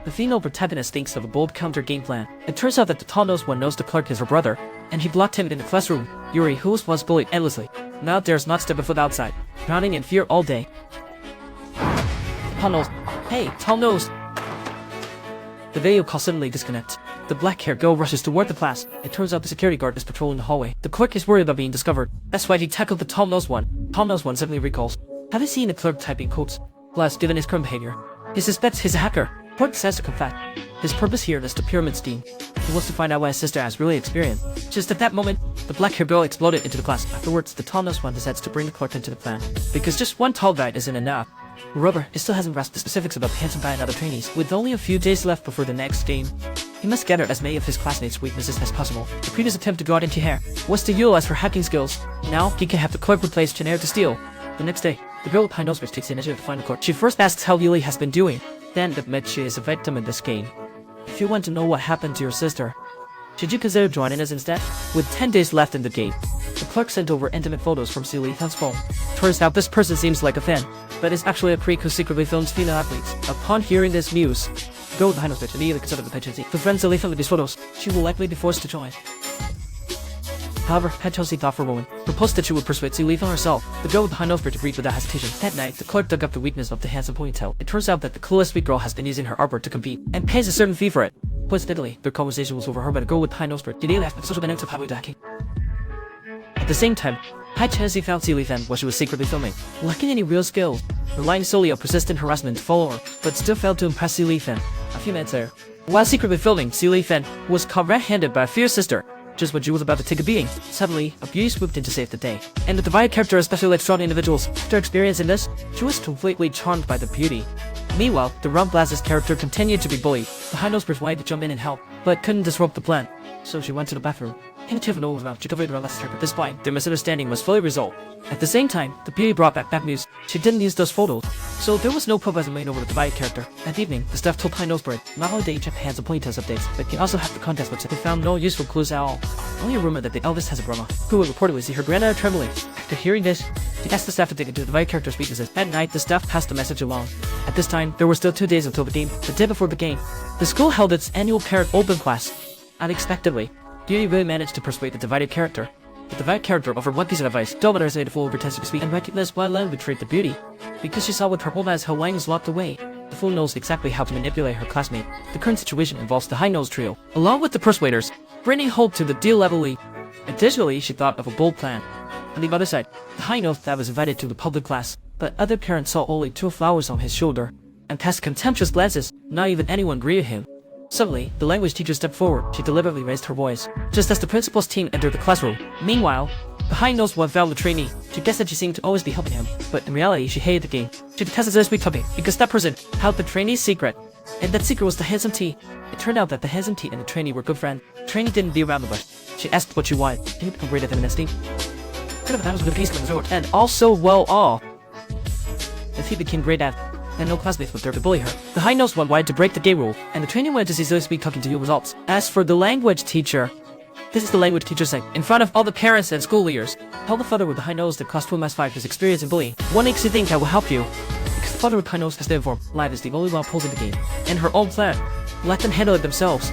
The female protagonist thinks of a bold counter game plan. It turns out that the tall-nosed one knows the clerk is her brother, and he blocked him in the classroom. Yuri, who was bullied endlessly, now dares not step a foot outside, drowning in fear all day. Tall-nosed. Hey, tall-nosed! The video call suddenly disconnects. The black-haired girl rushes toward the class. It turns out the security guard is patrolling the hallway. The clerk is worried about being discovered. That's why he tackled the tall-nosed one. Tall-nosed one suddenly recalls. Have you seen the clerk typing codes? Plus, given his current behavior, he suspects he's a hacker. Clerk says to confess. His purpose here is the pyramid scheme. He wants to find out what his sister has really experienced. Just at that moment, the black-haired girl exploded into the class. Afterwards, the tall-nosed one decides to bring the clerk into the plan. Because just one tall guy isn't enough. However, he still hasn't grasped the specifics about the handsome guy and other trainees. With only a few days left before the next game, he must gather as many of his classmates' weaknesses as possible. The previous attempt to go out into hair was to utilize her hacking skills. Now, he can have the clerk replace Chennair to steal. The next day, the girl with high nose takes the initiative to find the clerk. She first asks how Yuli has been doing, then admits she is a victim in this game. If you want to know what happened to your sister, should you consider joining us instead? With 10 days left in the game, the clerk sent over intimate photos from Yue Liang's phone. Turns out this person seems like a fan, but is actually a creep who secretly films female athletes. Upon hearing this news, the girl with the high nose bitch immediately considered the pageantry. For friends Yue Liang these photos, she will likely be forced to join. However, Hei Chang Zhi thought for a moment, proposed that she would persuade Yue Liang herself. The girl with the high nose bridge agreed without hesitation. That night, the clerk dug up the weakness of the handsome ponytail. It turns out that the clueless sweet girl has been using her artwork to compete, and pays a certain fee for it. Coincidentally, their conversation was overheard by the girl with the high nose bridge. They left the social benefits of highway hacking. At the same time, Hei Chang Zhi found Yue Liang while she was secretly filming. Lacking any real skills, relying solely on persistent harassment to follow her, but still failed to impress Yue Liang. A few minutes later, while secretly filming, Yue Liang was caught red-handed by a fierce sister. Just when she was about to take a beating, suddenly, a beauty swooped in to save the day. And the divided character especially likes strong individuals. After experiencing this, she was completely charmed by the beauty. Meanwhile, the Rum Blast's character continued to be bullied. The high nose bridge wanted to jump in and help, but couldn't disrupt the plan. So she went to the bathroom. Handkerchief and over mouth, she covered her last hair. At this point, their misunderstanding was fully resolved. At the same time, the beauty brought back bad news. She didn't use those photos, so there was no progress made over the divided character. That evening, the staff told High Nose Bird not only they each have hands and ponytails updates, but can also have the contest which they found no useful clues at all. Only a rumor that the eldest has a grandma, who would reportedly see her granddaughter trembling. After hearing this, she asked the staff to dig into the divided character's weaknesses. At night, the staff passed the message along. At this time, there were still 2 days until the game. The day before the game, the school held its annual parent open class. Unexpectedly, Beauty really managed to persuade the divided character. The divided character offered one piece of advice: don't let her say the fool pretends to be sweet and recognize why Liang betrayed the beauty. Because she saw with her own eyes how Liang was locked away, the fool knows exactly how to manipulate her classmate. The current situation involves the High Nose trio, along with the persuaders, bringing hope to the deal level league. Additionally, she thought of a bold plan. On the other side, the High Nose that was invited to the public class, but other parents saw only 2 flowers on his shoulder, and cast contemptuous glances. Not even anyone greeted him. Suddenly, the language teacher stepped forward. She deliberately raised her voice, just as the principal's team entered the classroom. Meanwhile, the high-nosed one found the trainee. She guessed that she seemed to always be helping him, but in reality, she hated the game. She detested this week topic because that person held the trainee's secret, and that secret was the handsome T. It turned out that the handsome T and the trainee were good friends. The trainee didn't beat around the bush. She asked what she wanted. Can you become greater than an esteem? Could have times with a peaceful resort, and also well all. If he became great at, and no classmates would dare to bully her. The high-nosed one wanted to break the game rule, and the trainee wanted to see Zoe speak talking to you results. As for the language teacher, this is the language teacher saying, in front of all the parents and school leaders, tell the father with the high nose that cost 2 minus 5 his experience in bullying. What makes you think that will help you? Because the father with high nose has to inform, Live is the only one opposing the game, and her own plan. Let them handle it themselves.